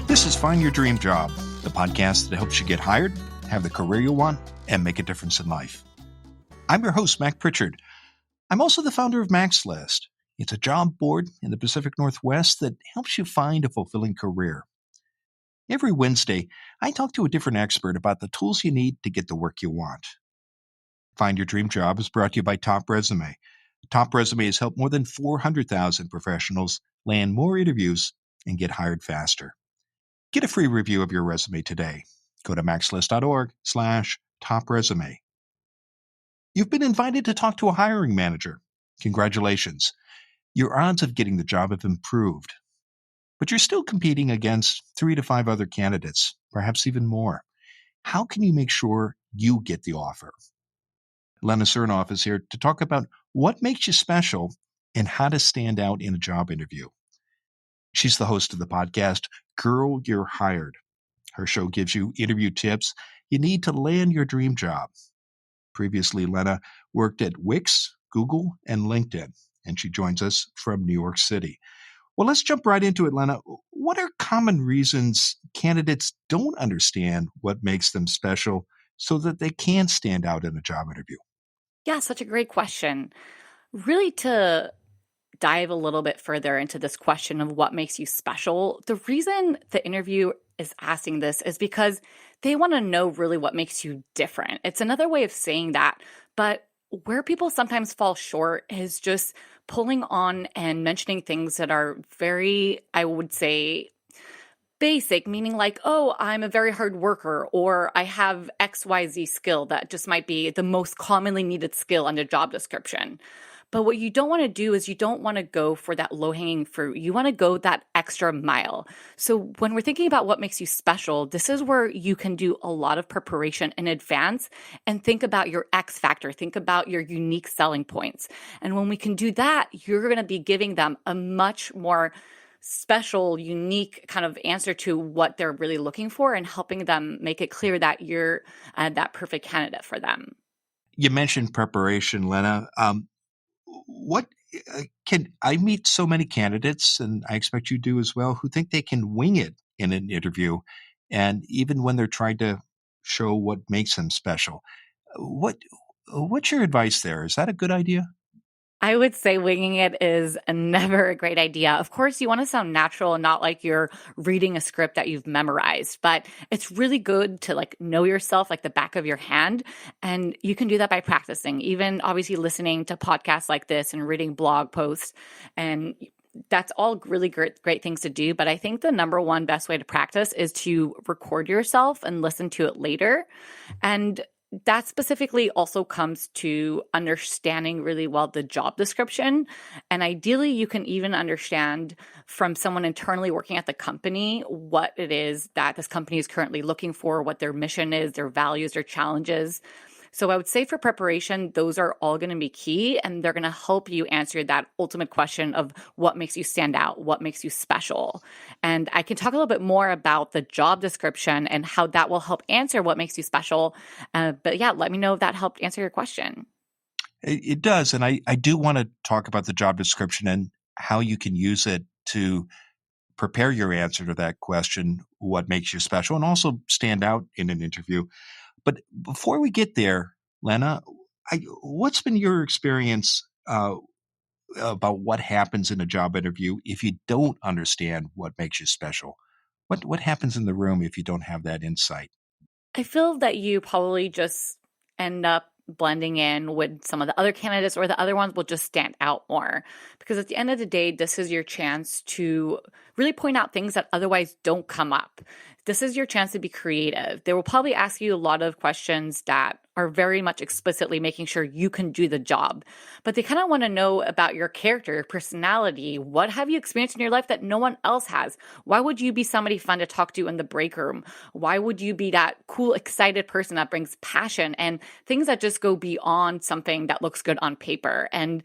This is Find Your Dream Job, the podcast that helps you get hired, have the career you want, and make a difference in life. I'm your host, Mac Pritchard. I'm also the founder of Mac's List. It's a job board in the Pacific Northwest that helps you find a fulfilling career. Every Wednesday, I talk to a different expert about the tools you need to get the work you want. Find Your Dream Job is brought to you by Top Resume. Top Resume has helped more than 400,000 professionals land more interviews and get hired faster. Get a free review of your resume today. Go to maxlist.org/topresume. You've been invited to talk to a hiring manager. Congratulations. Your odds of getting the job have improved. But you're still competing against 3 to 5 other candidates, perhaps even more. How can you make sure you get the offer? Lena Sernoff is here to talk about what makes you special and how to stand out in a job interview. She's the host of the podcast, Girl, You're Hired. Her show gives you interview tips you need to land your dream job. Previously, Lena worked at Wix, Google, and LinkedIn, and she joins us from New York City. Well, let's jump right into it, Lena. What are common reasons candidates don't understand what makes them special so that they can stand out in a job interview? Yeah, such a great question. Really, to dive a little bit further into this question of what makes you special, the reason the interview is asking this is because they want to know really what makes you different. It's another way of saying that, but where people sometimes fall short is just pulling on and mentioning things that are very, I would say, basic, meaning like, oh, I'm a very hard worker, or I have XYZ skill that just might be the most commonly needed skill on the job description. But what you don't want to do is you don't want to go for that low-hanging fruit. You want to go that extra mile. So when we're thinking about what makes you special, this is where you can do a lot of preparation in advance and think about your X factor, think about your unique selling points. And when we can do that, you're going to be giving them a much more special, unique kind of answer to what they're really looking for and helping them make it clear that you're that perfect candidate for them. You mentioned preparation, Lena. What can I meet so many candidates, and I expect you do as well, who think they can wing it in an interview, and even when they're trying to show what makes them special. What's your advice there? Is that a good idea? I would say winging it is never a great idea. Of course, you want to sound natural and not like you're reading a script that you've memorized, but it's really good to like know yourself like the back of your hand. And you can do that by practicing, even obviously listening to podcasts like this and reading blog posts. And that's all really great things to do. But I think the number one best way to practice is to record yourself and listen to it later. And that specifically also comes to understanding really well the job description. And ideally, you can even understand from someone internally working at the company what it is that this company is currently looking for, what their mission is, their values, their challenges. So I would say for preparation, those are all going to be key, and they're going to help you answer that ultimate question of what makes you stand out, what makes you special. And I can talk a little bit more about the job description and how that will help answer what makes you special. But yeah, let me know if that helped answer your question. It does. And I do want to talk about the job description and how you can use it to prepare your answer to that question, what makes you special, and also stand out in an interview. But before we get there, Lena, what's been your experience about what happens in a job interview if you don't understand what makes you special? What happens in the room if you don't have that insight? I feel that you probably just end up blending in with some of the other candidates, or the other ones will just stand out more. Because at the end of the day, this is your chance to really point out things that otherwise don't come up. This is your chance to be creative. They will probably ask you a lot of questions that are very much explicitly making sure you can do the job. But they kind of want to know about your character, your personality. What have you experienced in your life that no one else has? Why would you be somebody fun to talk to in the break room? Why would you be that cool, excited person that brings passion and things that just go beyond something that looks good on paper? And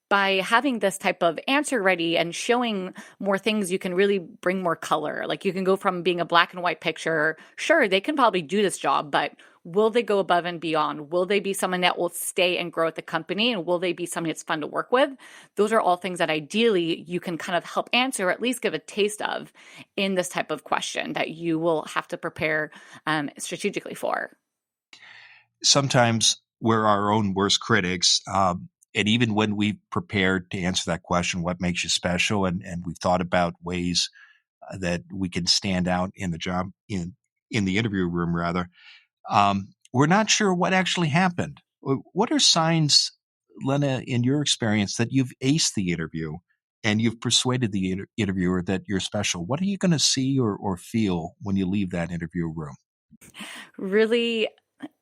by having this type of answer ready and showing more things, you can really bring more color. Like you can go from being a black and white picture. Sure, they can probably do this job, but Will they go above and beyond? Will they be someone that will stay and grow at the company? And will they be somebody that's fun to work with? Those are all things that ideally you can kind of help answer, or at least give a taste of in this type of question that you will have to prepare strategically for. Sometimes we're our own worst critics. And even when we've prepared to answer that question, what makes you special? And we've thought about ways that we can stand out in the job, in the interview room rather, we're not sure what actually happened. What are signs, Lena, in your experience, that you've aced the interview and you've persuaded the interviewer that you're special? What are you going to see or feel when you leave that interview room? Really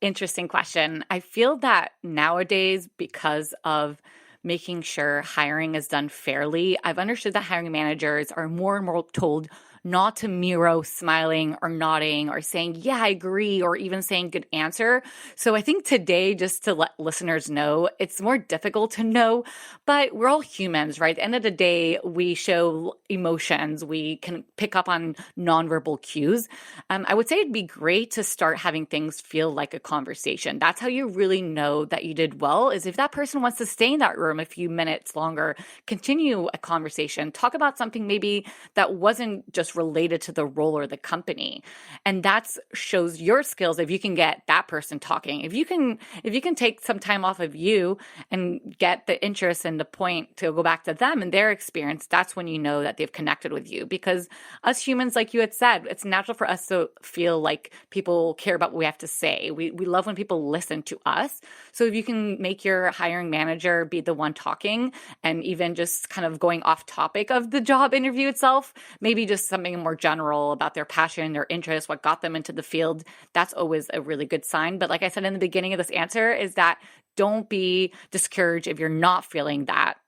interesting question. I feel that nowadays, because of making sure hiring is done fairly, I've understood that hiring managers are more and more told not to mirror smiling or nodding or saying, yeah, I agree, or even saying good answer. So I think today, just to let listeners know, it's more difficult to know, but we're all humans, right? At the end of the day, we show emotions, we can pick up on nonverbal cues. I would say it'd be great to start having things feel like a conversation. That's how you really know that you did well, is if that person wants to stay in that room a few minutes longer, continue a conversation, talk about something maybe that wasn't just related to the role or the company. And that shows your skills if you can get that person talking. If you can take some time off of you and get the interest and the point to go back to them and their experience, that's when you know that they've connected with you. Because us humans, like you had said, it's natural for us to feel like people care about what we have to say. We love when people listen to us. So if you can make your hiring manager be the one talking, and even just kind of going off topic of the job interview itself, maybe just something more general about their passion, their interest, what got them into the field, that's always a really good sign. But like I said in the beginning of this answer, is that don't be discouraged if you're not feeling that,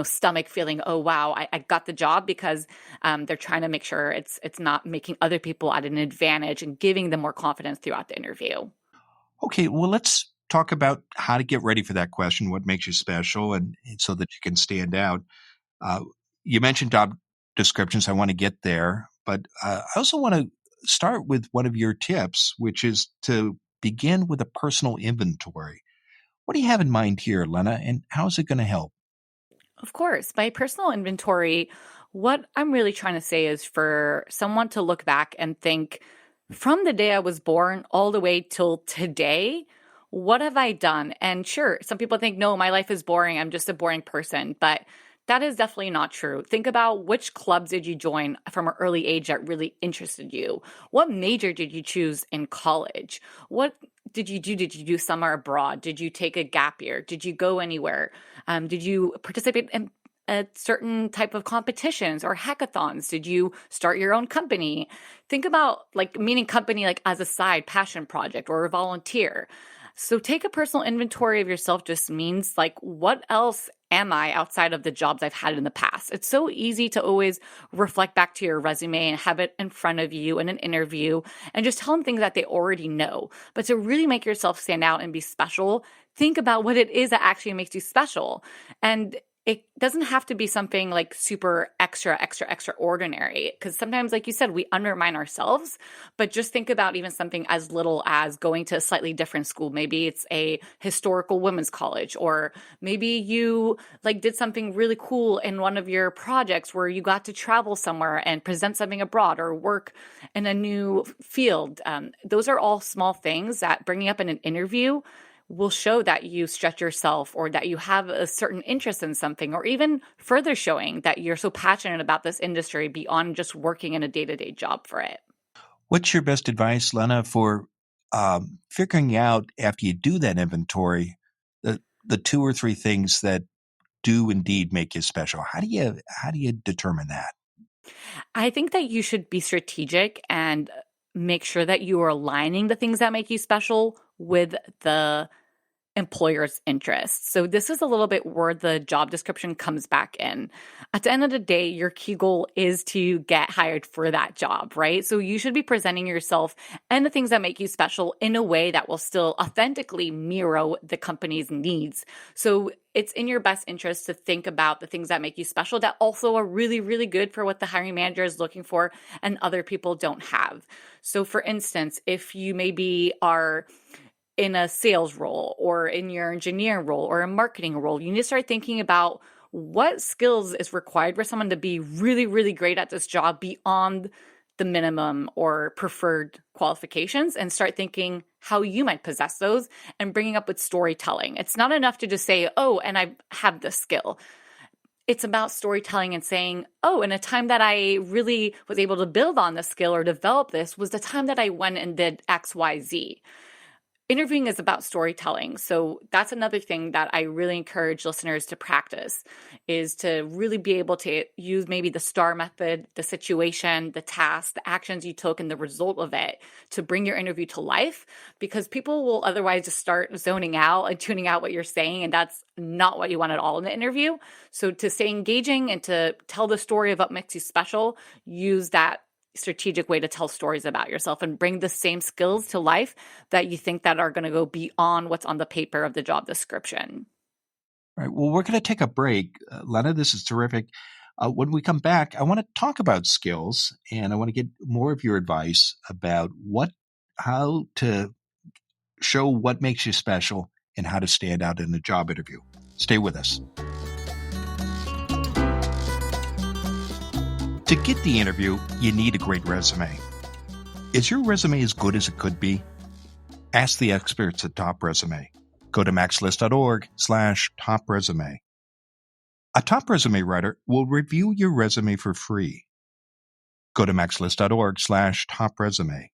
stomach feeling, oh wow, I got the job, because they're trying to make sure it's not making other people at an advantage and giving them more confidence throughout the interview. Okay, well, let's talk about how to get ready for that question. What makes you special, and so that you can stand out. Uh, you mentioned job descriptions. I want to get there, but I also want to start with one of your tips, which is to begin with a personal inventory. What do you have in mind here, Lena, and how is it going to help? Of course, by personal inventory, what I'm really trying to say is for someone to look back and think, from the day I was born all the way till today, what have I done? And sure, some people think, no, my life is boring. I'm just a boring person. But that is definitely not true. Think about, which clubs did you join from an early age that really interested you? What major did you choose in college? What did you do? Did you do summer abroad? Did you take a gap year? Did you go anywhere? Did you participate in a certain type of competitions or hackathons? Did you start your own company? Think about, like, meaning company like as a side passion project or a volunteer. So take a personal inventory of yourself just means, like, what else am I outside of the jobs I've had in the past? It's so easy to always reflect back to your resume and have it in front of you in an interview and just tell them things that they already know. But to really make yourself stand out and be special, think about what it is that actually makes you special. And it doesn't have to be something like super extraordinary, because sometimes, like you said, we undermine ourselves. But just think about even something as little as going to a slightly different school. Maybe it's a historical women's college, or maybe you like did something really cool in one of your projects where you got to travel somewhere and present something abroad or work in a new field. Those are all small things that bringing up in an interview will show that you stretch yourself, or that you have a certain interest in something, or even further showing that you're so passionate about this industry beyond just working in a day-to-day job for it. What's your best advice, Lena, for figuring out after you do that inventory the two or three things that do indeed make you special? How do you determine that? I think that you should be strategic and make sure that you are aligning the things that make you special with the employer's interests. So this is a little bit where the job description comes back in. At the end of the day, your key goal is to get hired for that job, right? So you should be presenting yourself and the things that make you special in a way that will still authentically mirror the company's needs. So it's in your best interest to think about the things that make you special that also are really, really good for what the hiring manager is looking for and other people don't have. So for instance, if you maybe are in a sales role or in your engineering role or a marketing role, you need to start thinking about what skills is required for someone to be really, really great at this job beyond the minimum or preferred qualifications, and start thinking how you might possess those and bringing up with storytelling. It's not enough to just say, oh, and I have this skill. It's about storytelling and saying, oh, in a time that I really was able to build on this skill or develop this was the time that I went and did XYZ. Interviewing is about storytelling. So that's another thing that I really encourage listeners to practice, is to really be able to use maybe the STAR method, the situation, the task, the actions you took, and the result of it to bring your interview to life, because people will otherwise just start zoning out and tuning out what you're saying. And that's not what you want at all in the interview. So to stay engaging and to tell the story of what makes you special, use that strategic way to tell stories about yourself and bring the same skills to life that you think that are going to go beyond what's on the paper of the job description. All right. Well, we're going to take a break. Lena, this is terrific. When we come back, I want to talk about skills, and I want to get more of your advice about how to show what makes you special and how to stand out in a job interview. Stay with us. To get the interview, you need a great resume. Is your resume as good as it could be? Ask the experts at Top Resume. Go to maxlist.org/top resume. A top resume writer will review your resume for free. Go to maxlist.org/top resume.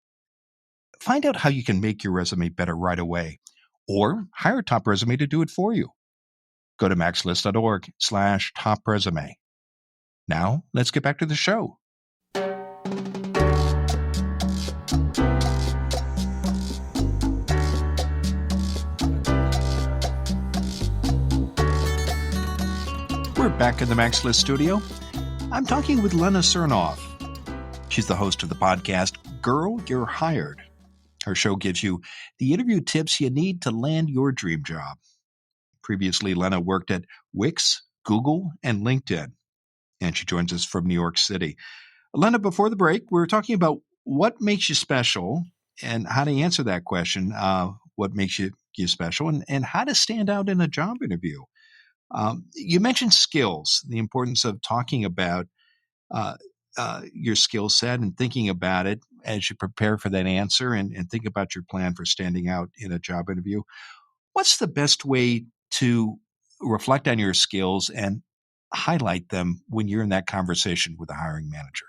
Find out how you can make your resume better right away, or hire Top Resume to do it for you. Go to maxlist.org/top resume. Now, let's get back to the show. We're back in the Max List studio. I'm talking with Lena Sernoff. She's the host of the podcast, Girl, You're Hired. Her show gives you the interview tips you need to land your dream job. Previously, Lena worked at Wix, Google, and LinkedIn, and she joins us from New York City. Lena, before the break, we were talking about what makes you special and how to answer that question, what makes you special, and how to stand out in a job interview. You mentioned skills, the importance of talking about uh, your skill set and thinking about it as you prepare for that answer and think about your plan for standing out in a job interview. What's the best way to reflect on your skills and highlight them when you're in that conversation with a hiring manager?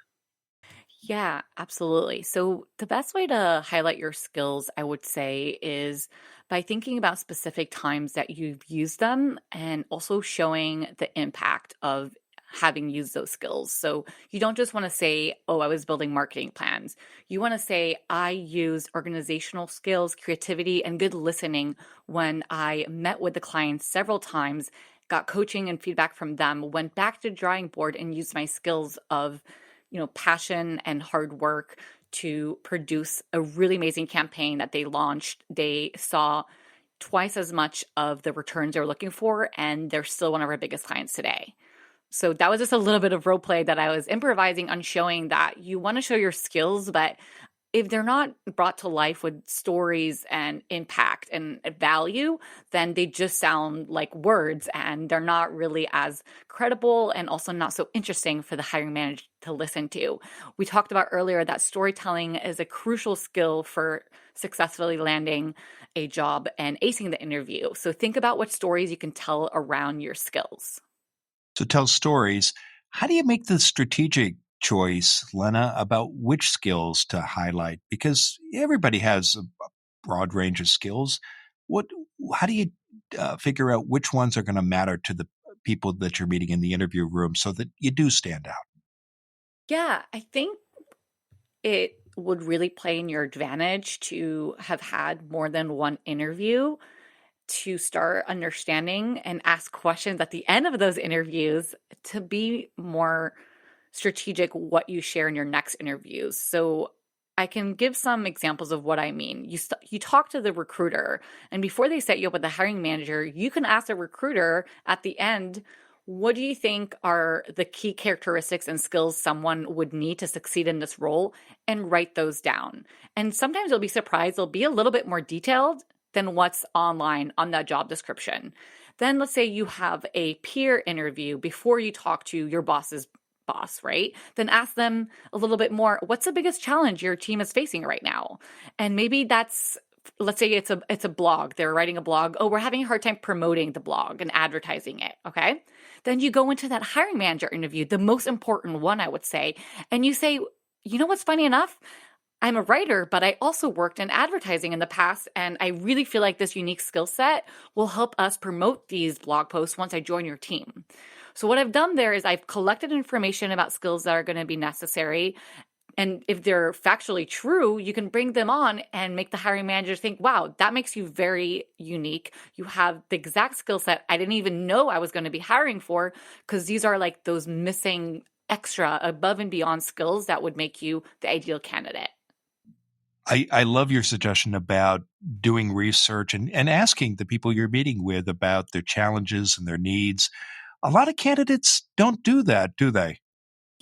Yeah, absolutely. So, the best way to highlight your skills, I would say, is by thinking about specific times that you've used them and also showing the impact of having used those skills. So, you don't just want to say, oh, I was building marketing plans. You want to say, I used organizational skills, creativity, and good listening when I met with the clients several times, got coaching and feedback from them, went back to drawing board and used my skills of passion and hard work to produce a really amazing campaign that they launched. They saw twice as much of the returns they're looking for, and they're still one of our biggest clients today. So that was just a little bit of role play that I was improvising on, showing that you want to show your skills, but if they're not brought to life with stories and impact and value, then they just sound like words and they're not really as credible and also not so interesting for the hiring manager to listen to. We talked about earlier that storytelling is a crucial skill for successfully landing a job and acing the interview. So think about what stories you can tell around your skills. To tell stories, how do you make the strategic choice, Lena, about which skills to highlight? Because everybody has a broad range of skills. What? How do you figure out which ones are going to matter to the people that you're meeting in the interview room so that you do stand out? Yeah, I think it would really play in your advantage to have had more than one interview to start understanding and ask questions at the end of those interviews to be more strategic what you share in your next interviews. So I can give some examples of what I mean. You talk to the recruiter, and before they set you up with the hiring manager, you can ask the recruiter at the end, what do you think are the key characteristics and skills someone would need to succeed in this role? And write those down. And sometimes you'll be surprised, they'll be a little bit more detailed than what's online on that job description. Then let's say you have a peer interview before you talk to your boss's boss, right? Then ask them a little bit more, what's the biggest challenge your team is facing right now? And maybe that's, let's say it's a blog. They're writing a blog. Oh, we're having a hard time promoting the blog and advertising it, okay? Then you go into that hiring manager interview, the most important one, I would say, and you say, you know what's funny enough? I'm a writer, but I also worked in advertising in the past, and I really feel like this unique skill set will help us promote these blog posts once I join your team. So what I've done there is I've collected information about skills that are going to be necessary. And if they're factually true, you can bring them on and make the hiring manager think, wow, that makes you very unique. You have the exact skill set I didn't even know I was going to be hiring for, because these are like those missing extra above and beyond skills that would make you the ideal candidate. I love your suggestion about doing research and asking the people you're meeting with about their challenges and their needs. A lot of candidates don't do that, do they?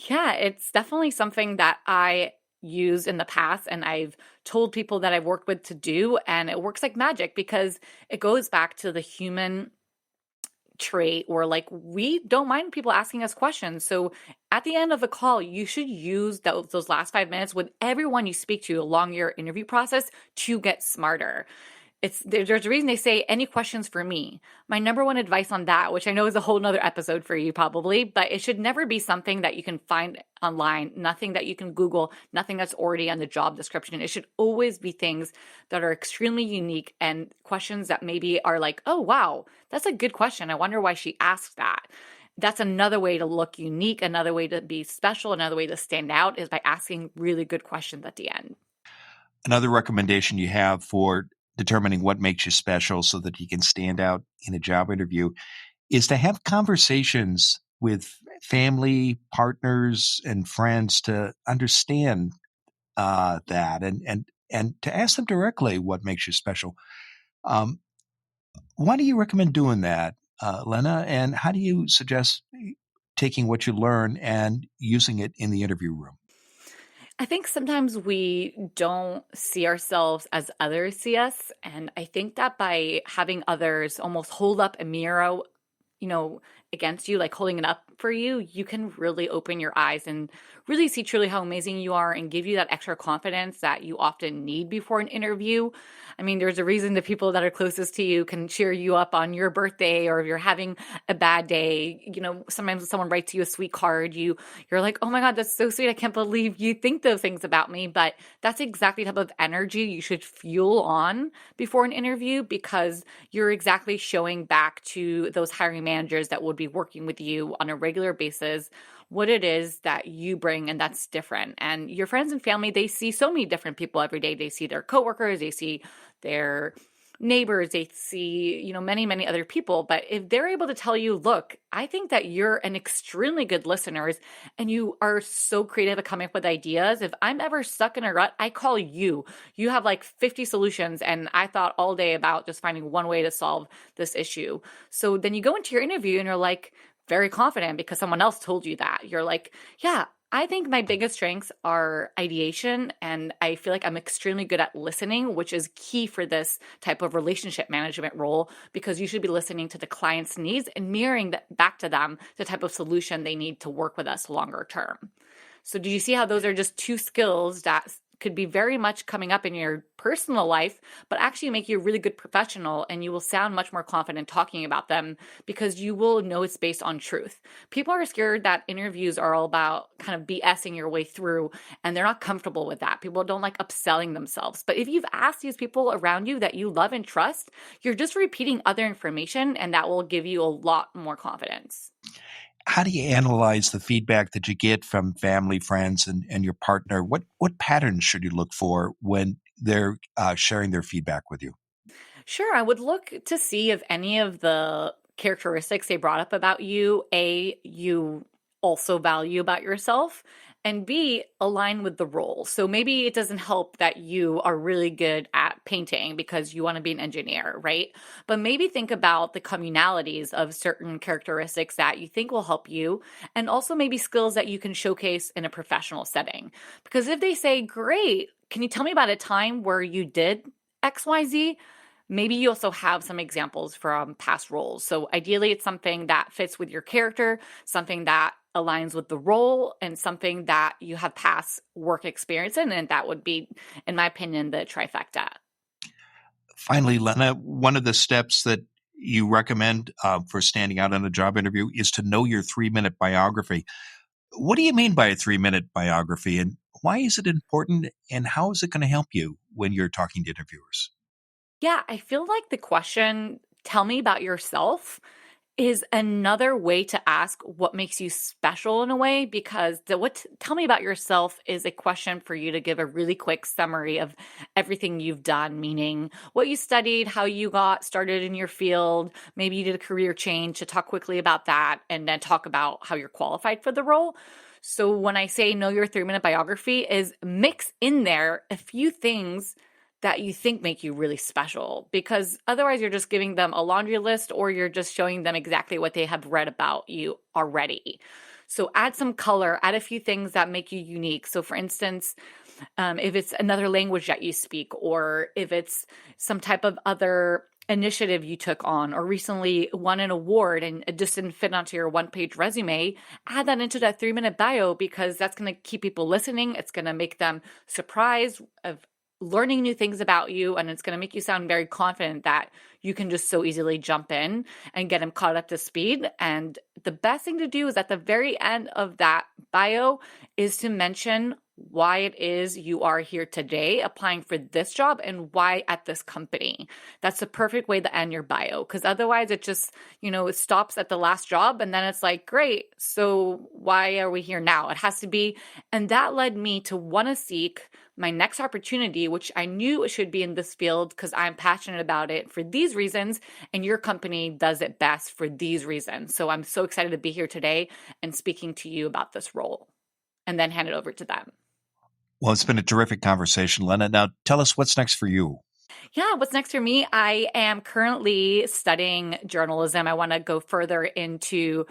Yeah, it's definitely something that I used in the past and I've told people that I've worked with to do, and it works like magic because it goes back to the human trait where like we don't mind people asking us questions. So at the end of the call, you should use those last 5 minutes with everyone you speak to along your interview process to get smarter. There's a reason they say any questions for me. My number one advice on that, which I know is a whole nother episode for you probably, but it should never be something that you can find online, nothing that you can Google, nothing that's already on the job description. It should always be things that are extremely unique and questions that maybe are like, oh, wow, that's a good question. I wonder why she asked that. That's another way to look unique, another way to be special, another way to stand out is by asking really good questions at the end. Another recommendation you have for determining what makes you special so that you can stand out in a job interview is to have conversations with family, partners, and friends to understand that and to ask them directly what makes you special. Um, why do you recommend doing that, Lena? And how do you suggest taking what you learn and using it in the interview room? I think sometimes we don't see ourselves as others see us. And I think that by having others almost hold up a mirror, you know, against you, like holding it up for you, you can really open your eyes and really see truly how amazing you are and give you that extra confidence that you often need before an interview. I mean, there's a reason the people that are closest to you can cheer you up on your birthday, or if you're having a bad day. You know, sometimes when someone writes you a sweet card, you're like, oh my God, that's so sweet. I can't believe you think those things about me. But that's exactly the type of energy you should fuel on before an interview, because you're exactly showing back to those hiring managers that would be working with you on a regular basis what it is that you bring, and that's different. And your friends and family, they see so many different people every day. They see their coworkers, they see their neighbors, they see, many, many other people. But if they're able to tell you, look, I think that you're an extremely good listener and you are so creative at coming up with ideas. If I'm ever stuck in a rut, I call you. You have like 50 solutions, and I thought all day about just finding one way to solve this issue. So then you go into your interview and you're like very confident because someone else told you that. You're like, yeah, I think my biggest strengths are ideation, and I feel like I'm extremely good at listening, which is key for this type of relationship management role, because you should be listening to the client's needs and mirroring that back to them the type of solution they need to work with us longer term. So do you see how those are just two skills that could be very much coming up in your personal life, but actually make you a really good professional, and you will sound much more confident talking about them because you will know it's based on truth. People are scared that interviews are all about kind of BSing your way through, and they're not comfortable with that. People don't like upselling themselves. But if you've asked these people around you that you love and trust, you're just repeating other information, and that will give you a lot more confidence. How do you analyze the feedback that you get from family, friends, and your partner? What patterns should you look for when they're sharing their feedback with you? Sure, I would look to see if any of the characteristics they brought up about you, A, you also value about yourself, and B, align with the role. So maybe it doesn't help that you are really good at painting because you want to be an engineer, right? But maybe think about the communalities of certain characteristics that you think will help you, and also maybe skills that you can showcase in a professional setting. Because if they say, great, can you tell me about a time where you did XYZ? Maybe you also have some examples from past roles. So ideally, it's something that fits with your character, something that aligns with the role, and something that you have past work experience in. And that would be, in my opinion, the trifecta. Finally, Lena, one of the steps that you recommend for standing out in a job interview is to know your 3-minute biography. What do you mean by a 3-minute biography, and why is it important, and how is it going to help you when you're talking to interviewers? Yeah, I feel like the question, tell me about yourself, is another way to ask what makes you special in a way, because tell me about yourself is a question for you to give a really quick summary of everything you've done, meaning what you studied, how you got started in your field, maybe you did a career change, to talk quickly about that and then talk about how you're qualified for the role. So when I say know your 3-minute biography, is mix in there a few things that you think make you really special, because otherwise you're just giving them a laundry list or you're just showing them exactly what they have read about you already. So add some color, add a few things that make you unique. So for instance, if it's another language that you speak, or if it's some type of other initiative you took on or recently won an award and it just didn't fit onto your one-page resume, add that into that 3-minute bio, because that's going to keep people listening. It's going to make them surprised of learning new things about you, and it's going to make you sound very confident that you can just so easily jump in and get them caught up to speed. And the best thing to do is at the very end of that bio is to mention why it is you are here today applying for this job and why at this company. That's the perfect way to end your bio, because otherwise it just, it stops at the last job and then it's like, great, so why are we here now? It has to be, and that led me to want to seek my next opportunity, which I knew it should be in this field because I'm passionate about it for these reasons, and your company does it best for these reasons. So I'm so excited to be here today and speaking to you about this role, and then hand it over to them. Well, it's been a terrific conversation, Lena. Now, tell us what's next for you. Yeah, what's next for me? I am currently studying journalism. I want to go further into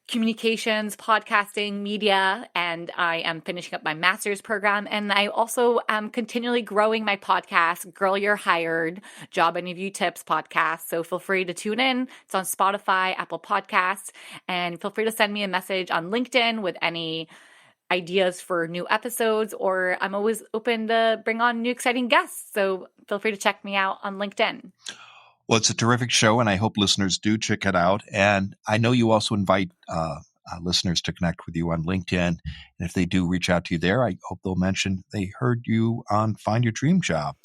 communications, podcasting, media, and I am finishing up my master's program. And I also am continually growing my podcast, Girl You're Hired, Job Interview Tips podcast. So feel free to tune in. It's on Spotify, Apple Podcasts, and feel free to send me a message on LinkedIn with any ideas for new episodes, or I'm always open to bring on new exciting guests. So feel free to check me out on LinkedIn. Well, it's a terrific show, and I hope listeners do check it out. And I know you also invite listeners to connect with you on LinkedIn. And if they do reach out to you there, I hope they'll mention they heard you on Find Your Dream Job.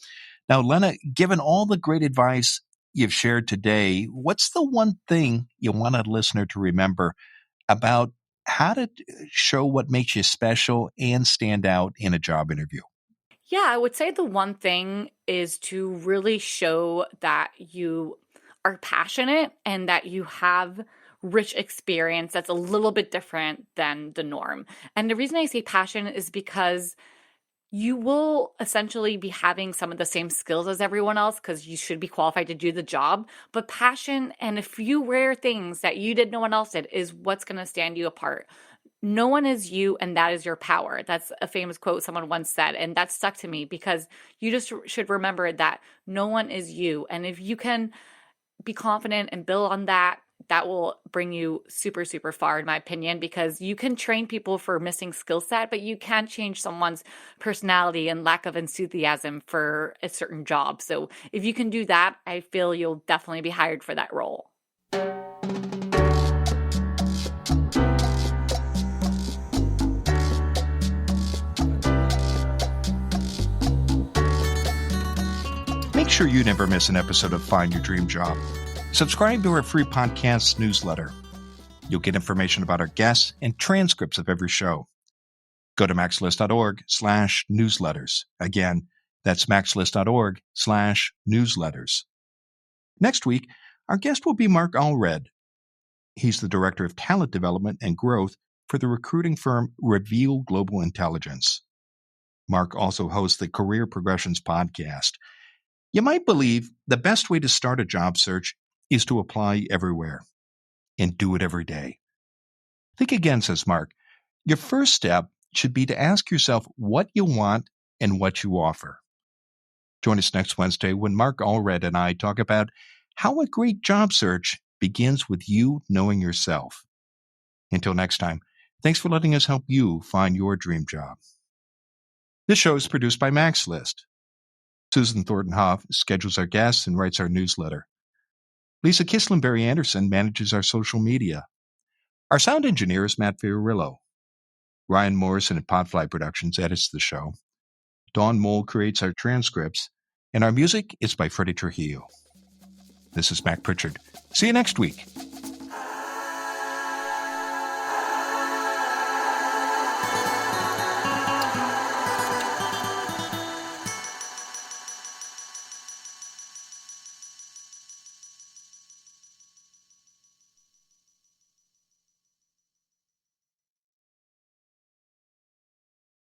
Now, Lena, given all the great advice you've shared today, what's the one thing you want a listener to remember about how to show what makes you special and stand out in a job interview? Yeah, I would say the one thing is to really show that you are passionate and that you have rich experience that's a little bit different than the norm. And the reason I say passion is because you will essentially be having some of the same skills as everyone else because you should be qualified to do the job. But passion and a few rare things that you did no one else did is what's going to stand you apart. No one is you, and that is your power. That's a famous quote someone once said, and that stuck to me because you just should remember that no one is you. And if you can be confident and build on that, that will bring you super, super far, in my opinion, because you can train people for missing skill set, but you can't change someone's personality and lack of enthusiasm for a certain job. So if you can do that, I feel you'll definitely be hired for that role. Make sure you never miss an episode of Find Your Dream Job. Subscribe to our free podcast newsletter. You'll get information about our guests and transcripts of every show. Go to maxlist.org/newsletters. Again, that's maxlist.org/newsletters. Next week, our guest will be Mark Allred. He's the Director of Talent Development and Growth for the recruiting firm Reveal Global Intelligence. Mark also hosts the Career Progressions podcast. You might believe the best way to start a job search is to apply everywhere and do it every day. Think again, says Mark. Your first step should be to ask yourself what you want and what you offer. Join us next Wednesday when Mark Allred and I talk about how a great job search begins with you knowing yourself. Until next time, thanks for letting us help you find your dream job. This show is produced by Max List. Susan Thornton Hoff schedules our guests and writes our newsletter. Lisa Kislenberry Anderson manages our social media. Our sound engineer is Matt Fiorillo. Ryan Morrison at Podfly Productions edits the show. Dawn Mole creates our transcripts. And our music is by Freddie Trujillo. This is Mac Pritchard. See you next week.